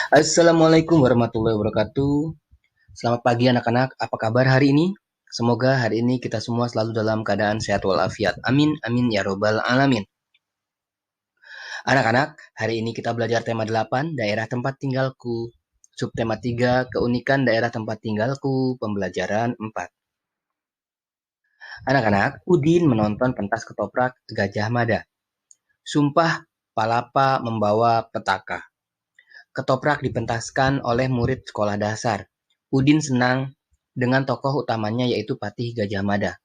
Assalamualaikum warahmatullahi wabarakatuh. Selamat pagi anak-anak, apa kabar hari ini? Semoga hari ini kita semua selalu dalam keadaan sehat walafiat. Amin, amin ya robbal alamin. Anak-anak, hari ini kita belajar tema 8, daerah tempat tinggalku. Subtema 3, keunikan daerah tempat tinggalku, pembelajaran 4. Anak-anak, Udin menonton pentas ketoprak Gajah Mada. Sumpah Palapa membawa petaka. Ketoprak dipentaskan oleh murid sekolah dasar. Udin senang dengan tokoh utamanya yaitu Patih Gajah Mada.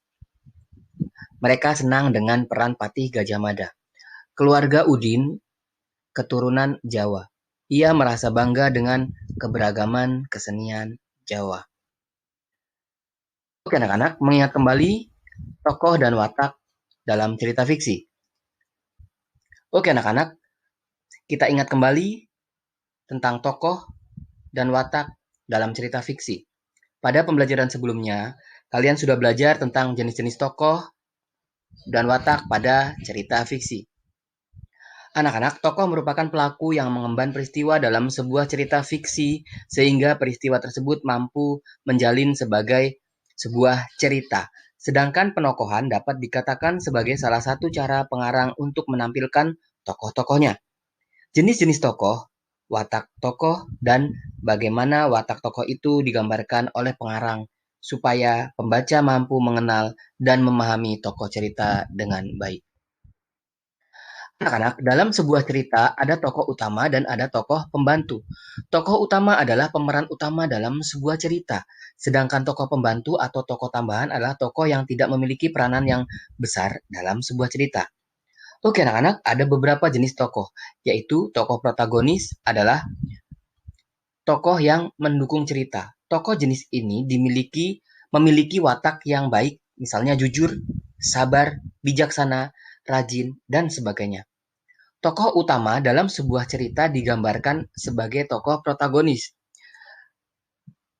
Mereka senang dengan peran Patih Gajah Mada. Keluarga Udin keturunan Jawa. Ia merasa bangga dengan keberagaman kesenian Jawa. Oke anak-anak, mengingat kembali tokoh dan watak dalam cerita fiksi. Oke anak-anak, kita ingat kembali tentang tokoh dan watak dalam cerita fiksi. Pada pembelajaran sebelumnya, kalian sudah belajar tentang jenis-jenis tokoh dan watak pada cerita fiksi. Anak-anak, tokoh merupakan pelaku yang mengemban peristiwa dalam sebuah cerita fiksi sehingga peristiwa tersebut mampu menjalin sebagai sebuah cerita. Sedangkan penokohan dapat dikatakan sebagai salah satu cara pengarang untuk menampilkan tokoh-tokohnya. Jenis-jenis tokoh, watak tokoh, dan bagaimana watak tokoh itu digambarkan oleh pengarang supaya pembaca mampu mengenal dan memahami tokoh cerita dengan baik. Anak-anak, dalam sebuah cerita ada tokoh utama dan ada tokoh pembantu. Tokoh utama adalah pemeran utama dalam sebuah cerita, sedangkan tokoh pembantu atau tokoh tambahan adalah tokoh yang tidak memiliki peranan yang besar dalam sebuah cerita. Oke anak-anak, ada beberapa jenis tokoh, yaitu tokoh protagonis adalah tokoh yang mendukung cerita. Tokoh jenis ini memiliki watak yang baik, misalnya jujur, sabar, bijaksana, rajin, dan sebagainya. Tokoh utama dalam sebuah cerita digambarkan sebagai tokoh protagonis.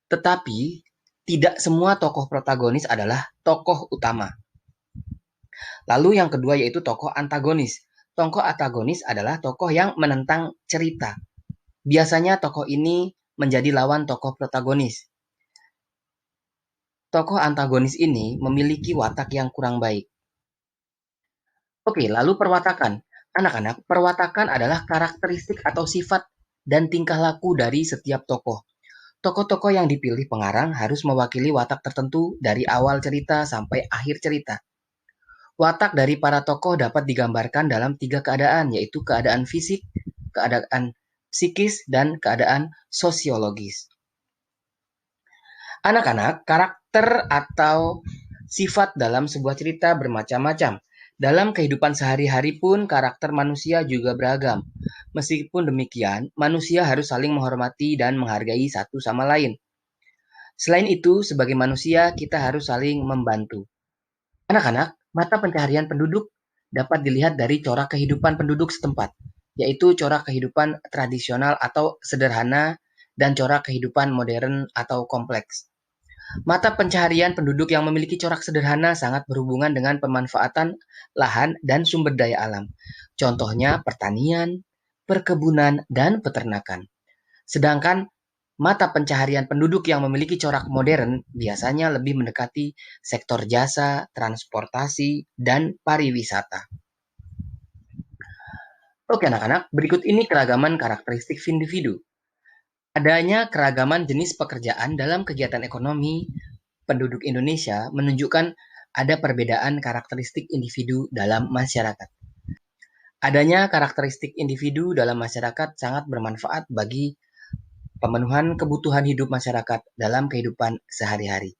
Tetapi, tidak semua tokoh protagonis adalah tokoh utama. Lalu yang kedua yaitu tokoh antagonis. Tokoh antagonis adalah tokoh yang menentang cerita. Biasanya tokoh ini menjadi lawan tokoh protagonis. Tokoh antagonis ini memiliki watak yang kurang baik. Oke, lalu perwatakan. Anak-anak, perwatakan adalah karakteristik atau sifat dan tingkah laku dari setiap tokoh. Tokoh-tokoh yang dipilih pengarang harus mewakili watak tertentu dari awal cerita sampai akhir cerita. Watak dari para tokoh dapat digambarkan dalam 3 keadaan, yaitu keadaan fisik, keadaan psikis, dan keadaan sosiologis. Anak-anak, karakter atau sifat dalam sebuah cerita bermacam-macam. Dalam kehidupan sehari-hari pun karakter manusia juga beragam. Meskipun demikian, manusia harus saling menghormati dan menghargai satu sama lain. Selain itu, sebagai manusia, kita harus saling membantu. Anak-anak, mata pencaharian penduduk dapat dilihat dari corak kehidupan penduduk setempat, yaitu corak kehidupan tradisional atau sederhana dan corak kehidupan modern atau kompleks. Mata pencaharian penduduk yang memiliki corak sederhana sangat berhubungan dengan pemanfaatan lahan dan sumber daya alam. Contohnya pertanian, perkebunan, dan peternakan. Sedangkan mata pencaharian penduduk yang memiliki corak modern biasanya lebih mendekati sektor jasa, transportasi, dan pariwisata. Oke anak-anak, berikut ini keragaman karakteristik individu. Adanya keragaman jenis pekerjaan dalam kegiatan ekonomi penduduk Indonesia menunjukkan ada perbedaan karakteristik individu dalam masyarakat. Adanya karakteristik individu dalam masyarakat sangat bermanfaat bagi pemenuhan kebutuhan hidup masyarakat dalam kehidupan sehari-hari.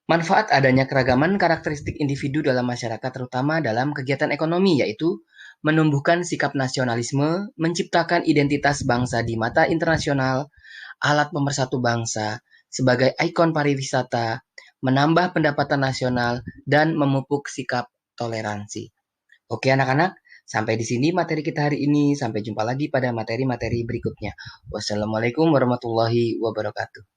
Manfaat adanya keragaman karakteristik individu dalam masyarakat terutama dalam kegiatan ekonomi yaitu menumbuhkan sikap nasionalisme, menciptakan identitas bangsa di mata internasional, alat pemersatu bangsa, sebagai ikon pariwisata, menambah pendapatan nasional, dan memupuk sikap toleransi. Oke anak-anak, sampai di sini materi kita hari ini. Sampai jumpa lagi pada materi-materi berikutnya. Wassalamualaikum warahmatullahi wabarakatuh.